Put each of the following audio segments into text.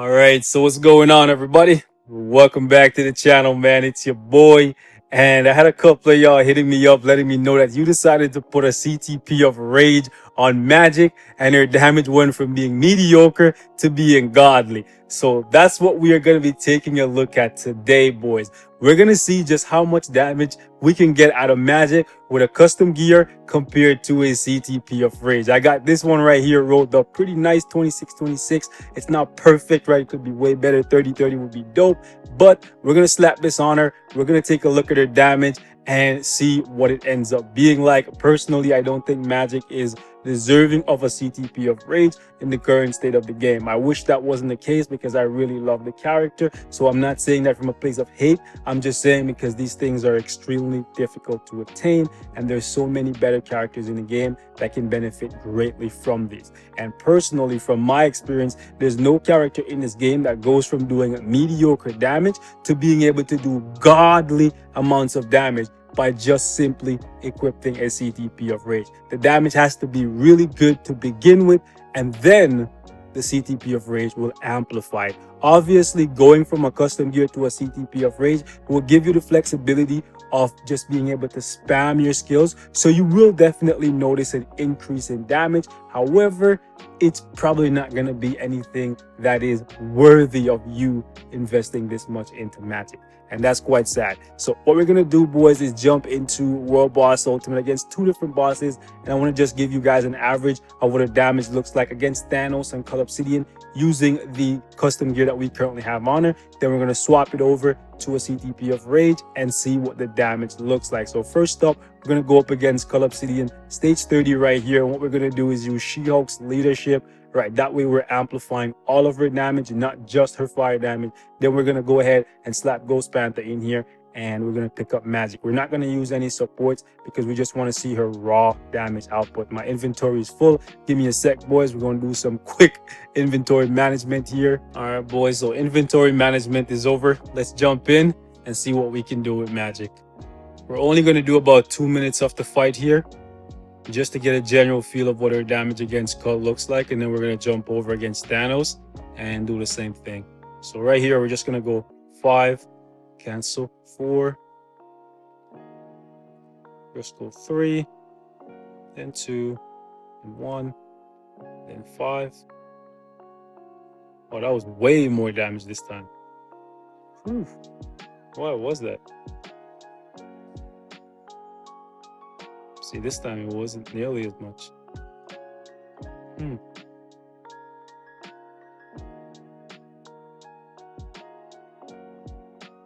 All right, so what's going on, everybody? Welcome back to the channel, man. It's your boy, and I had a couple of y'all hitting me up, letting me know that you decided to put a CTP of Rage on Magic, and your damage went from being mediocre to being godly. So that's what we are going to be taking a look at today, boys. We're going to see just how much damage we can get out of Magic with a custom gear compared to a CTP of Rage. I got this one right here rolled up pretty nice, 26-26. It's not perfect, right? It could be way better. 30-30 would be dope, but we're going to slap this on her. We're going to take a look at her damage and see what it ends up being like. Personally, I don't think Magic is deserving of a CTP of Rage in the current state of the game. I wish that wasn't the case because I really love the character. So I'm not saying that from a place of hate. I'm just saying because these things are extremely difficult to obtain, and there's so many better characters in the game that can benefit greatly from these. And personally, from my experience, there's no character in this game that goes from doing mediocre damage to being able to do godly amounts of damage by just simply equipping a CTP of Rage. The damage has to be really good to begin with, and then the CTP of Rage will amplify it. Obviously, going from a custom gear to a CTP of Rage will give you the flexibility of just being able to spam your skills, so you will definitely notice an increase in damage. However, it's probably not going to be anything that is worthy of you investing this much into Magic, and that's quite sad. So what we're gonna do, boys, is jump into World Boss Ultimate against two different bosses, and I want to just give you guys an average of what the damage looks like against Thanos and Cull Obsidian using the custom gear that we currently have on her. Then we're gonna swap it over to a CTP of Rage and see what the damage looks like. So first up, we're gonna go up against Cull Obsidian, stage 30 right here, and what we're gonna do is use She-Hulk's leadership. Right, that way we're amplifying all of her damage, not just her fire damage. Then we're gonna go ahead and slap Ghost Panther in here, and we're gonna pick up Magic. We're not gonna use any supports because we just want to see her raw damage output. My inventory is full. Give me a sec, boys. We're gonna do some quick inventory management here. All right, boys, so inventory management is over. Let's jump in and see what we can do with Magic. We're only gonna do about 2 minutes of the fight here, just to get a general feel of what her damage against Cull looks like, and then we're going to jump over against Thanos and do the same thing. So right here, we're just going to go 5, cancel 4, just go 3, then 2, and 1, then 5. Oh, that was way more damage this time. Whew. Why was that? See, this time it wasn't nearly as much.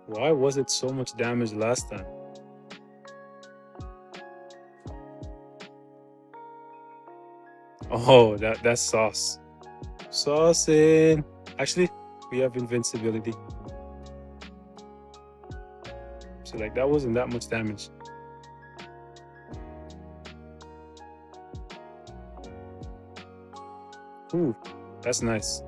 Why was it so much damage last time? Oh, that's sauce. Sauce in. Actually, we have invincibility. So like that wasn't that much damage. Ooh, that's nice.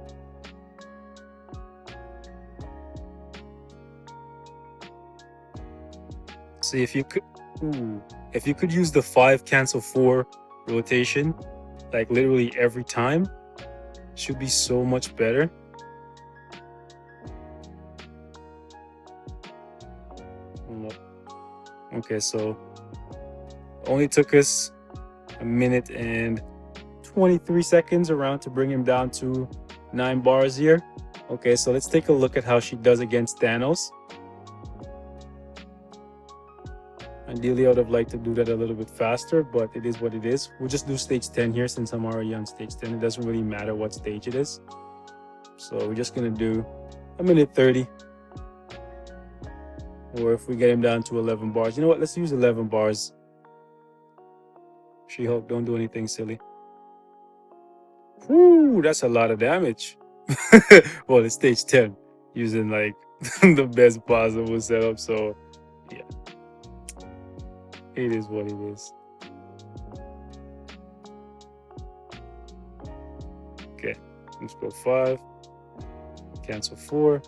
See, if you could use the 5 cancel 4 rotation, like literally every time, should be so much better. Okay, so only took us a minute and 23 seconds around to bring him down to 9 bars here. Okay, so let's take a look at how she does against Thanos. Ideally, I would have liked to do that a little bit faster, but it is what it is. We'll just do stage 10 here since I'm already on stage 10. It doesn't really matter what stage it is. So we're just gonna do a minute 30. Or if we get him down to 11 bars. You know what, let's use 11 bars. She-Hulk, don't do anything silly. Whoo, that's a lot of damage. Well, it's stage 10 using like the best possible setup, so yeah, it is what it is. Okay, let's go 5, cancel 4.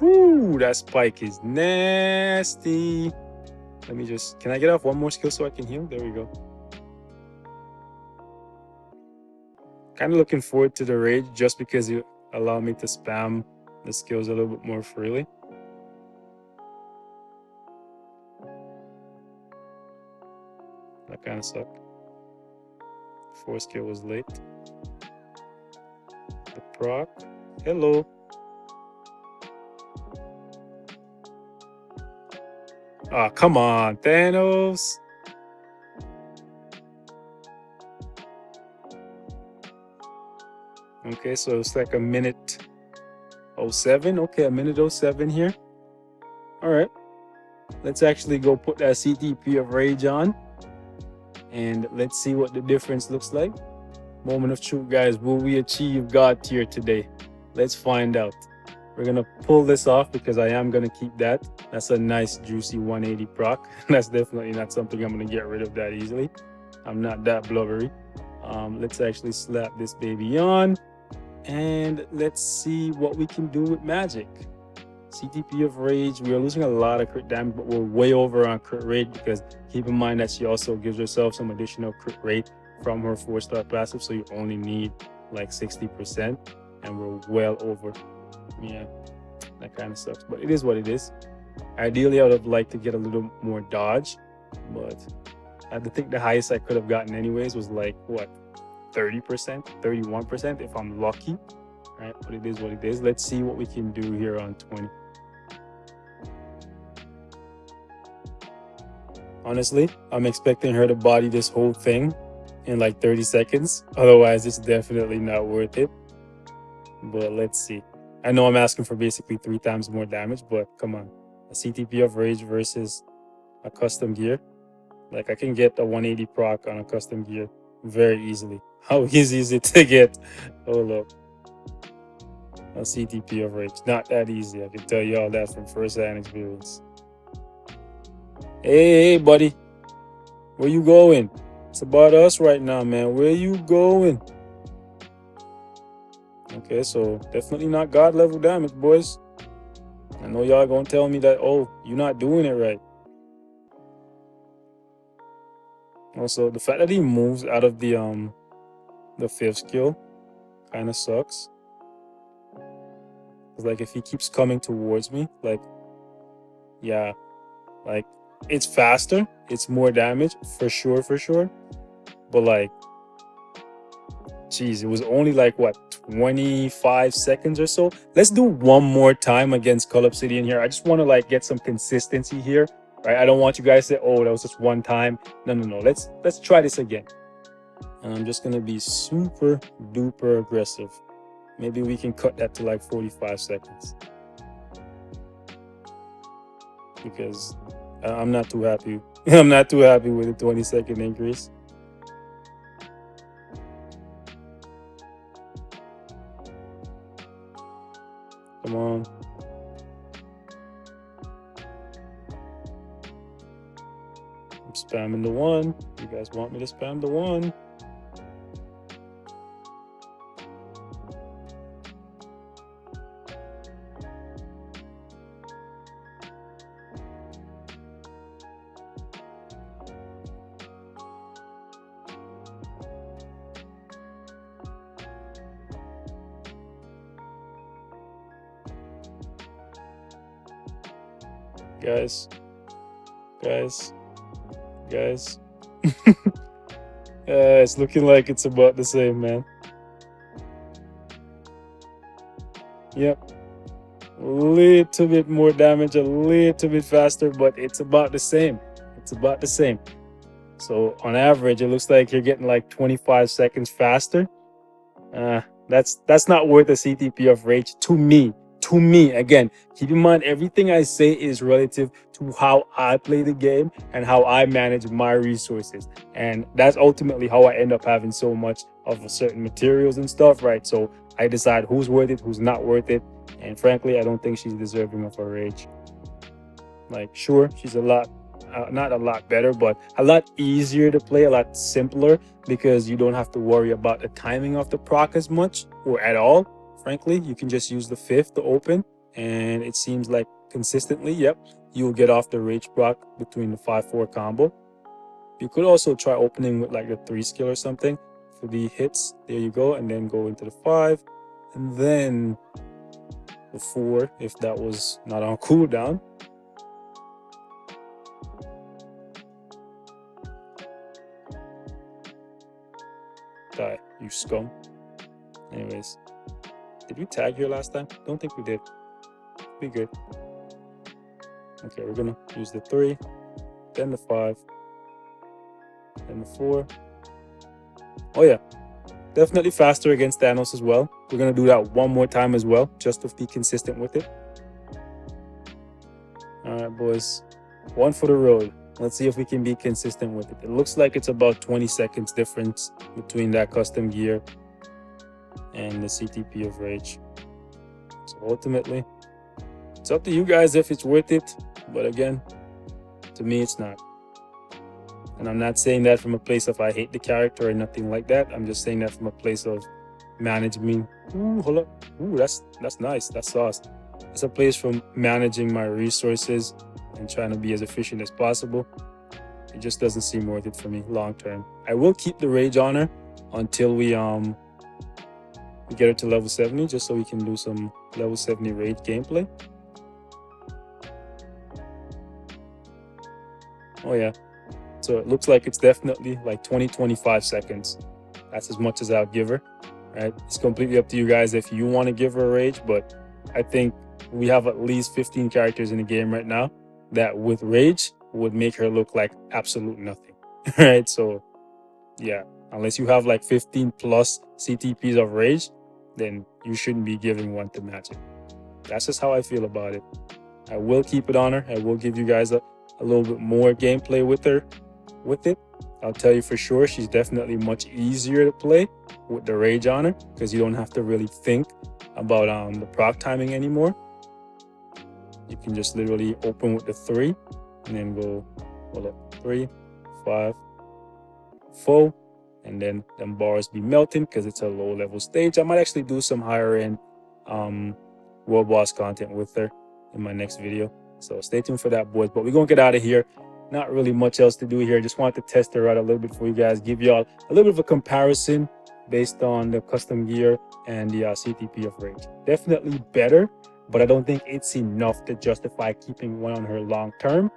Whoo, that spike is nasty. Let me just, can I get off one more skill so I can heal? There we go. Kind of looking forward to the raid just because allow me to spam the skills a little bit more freely. That kind of sucked. 4 skill was late. The proc. Hello. Ah, come on, Thanos. Okay, so it's like a minute 07. Okay, a minute 07 here. All right. Let's actually go put that CTP of Rage on. And let's see what the difference looks like. Moment of truth, guys. Will we achieve God tier today? Let's find out. We're going to pull this off because I am going to keep that. That's a nice, juicy 180 proc. That's definitely not something I'm going to get rid of that easily. I'm not that blubbery. Let's actually slap this baby on. And let's see what we can do with Magic. CTP of Rage. We are losing a lot of crit damage, but we're way over on crit rate because keep in mind that she also gives herself some additional crit rate from her 4-star passive, so you only need like 60%, and we're well over. Yeah, that kind of sucks, but it is what it is. Ideally, I would have liked to get a little more dodge, but I think the highest I could have gotten anyways was like, what, 30%, 31% if I'm lucky. Right, but it is what it is. Let's see what we can do here on 20. Honestly, I'm expecting her to body this whole thing in like 30 seconds. Otherwise, it's definitely not worth it. But let's see. I know I'm asking for basically 3 times more damage, but come on. A CTP of Rage versus a custom gear. Like, I can get a 180 proc on a custom gear very easily. How easy is it to get? Hold up. A CTP of Rage. Not that easy. I can tell you all that from first-hand experience. Hey, buddy. Where you going? It's about us right now, man. Where you going? Okay, so definitely not God level damage, boys. I know y'all gonna tell me that, oh, you're not doing it right. Also, the fact that he moves out of the 5th skill kind of sucks. It's like if he keeps coming towards me, like, yeah, like it's faster, it's more damage for sure. But like, geez, it was only like what, 25 seconds or so. Let's do one more time against Cull Obsidian here. I just want to like get some consistency here, right? I don't want you guys to say, oh, that was just one time. No. Let's try this again. And I'm just gonna be super duper aggressive. Maybe we can cut that to like 45 seconds. Because I'm not too happy. I'm not too happy with the 20-second increase. Come on. I'm spamming the 1. You guys want me to spam the 1? Guys. It's looking like it's about the same, man. Yep. A little bit more damage, a little bit faster, but it's about the same. So on average, it looks like you're getting like 25 seconds faster. That's not worth a CTP of Rage to me. Again, keep in mind, everything I say is relative to how I play the game and how I manage my resources. And that's ultimately how I end up having so much of certain materials and stuff, right? So I decide who's worth it, who's not worth it. And frankly, I don't think she's deserving of a Rage. Like, sure, she's a lot, not a lot better, but a lot easier to play, a lot simpler, because you don't have to worry about the timing of the proc as much or at all. Frankly, you can just use the 5th to open, and it seems like consistently, yep, you'll get off the Rage proc between the 5-4 combo. You could also try opening with like the 3 skill or something for the hits. There you go, and then go into the 5, and then the 4 if that was not on cooldown. Die, you scum. Anyways, did we tag here last time? Don't think we did. Be good. Okay, we're gonna use the 3, then the 5, then the 4. Oh yeah, definitely faster against Thanos as well. We're gonna do that one more time as well, just to be consistent with it. All right, boys, one for the road. Let's see if we can be consistent with it. It looks like it's about 20 seconds difference between that custom gear and the CTP of Rage. So ultimately, it's up to you guys if it's worth it. But again, to me, it's not. And I'm not saying that from a place of I hate the character or nothing like that. I'm just saying that from a place of management. Ooh, hold up. Ooh, that's nice. That's sauce. It's a place from managing my resources and trying to be as efficient as possible. It just doesn't seem worth it for me long term. I will keep the Rage on her until we get her to level 70, just so we can do some level 70 Rage gameplay. Oh yeah, so it looks like it's definitely like 20-25 seconds. That's as much as I'll give her, right? It's completely up to you guys if you want to give her a Rage, but I think we have at least 15 characters in the game right now that with Rage would make her look like absolute nothing, right? So yeah, unless you have like 15 plus CTPs of Rage, then you shouldn't be giving one to Magic. That's just how I feel about it. I will keep it on her. I will give you guys a little bit more gameplay with her with it. I'll tell you for sure, she's definitely much easier to play with the Rage on her, because you don't have to really think about the proc timing anymore. You can just literally open with the 3 and then go, hold up, 3, 5, 4, and then them bars be melting because it's a low level stage. I might actually do some higher end world boss content with her in my next video, so stay tuned for that, boys. But we're gonna get out of here. Not really much else to do here. Just wanted to test her out a little bit for you guys, give y'all a little bit of a comparison based on the custom gear and the CTP of Rage. Definitely better, but I don't think it's enough to justify keeping one on her long term,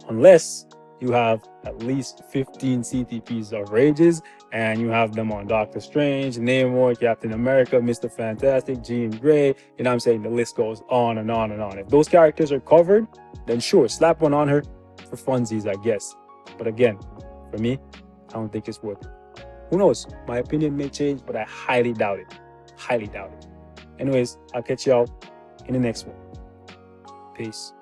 unless you have at least 15 CTPs of Rages and you have them on Doctor Strange, Namor, Captain America, Mr. Fantastic, Jean Grey. You know what I'm saying? The list goes on and on and on. If those characters are covered, then sure, slap one on her for funsies, I guess. But again, for me, I don't think it's worth it. Who knows? My opinion may change, but I highly doubt it. Highly doubt it. Anyways, I'll catch y'all in the next one. Peace.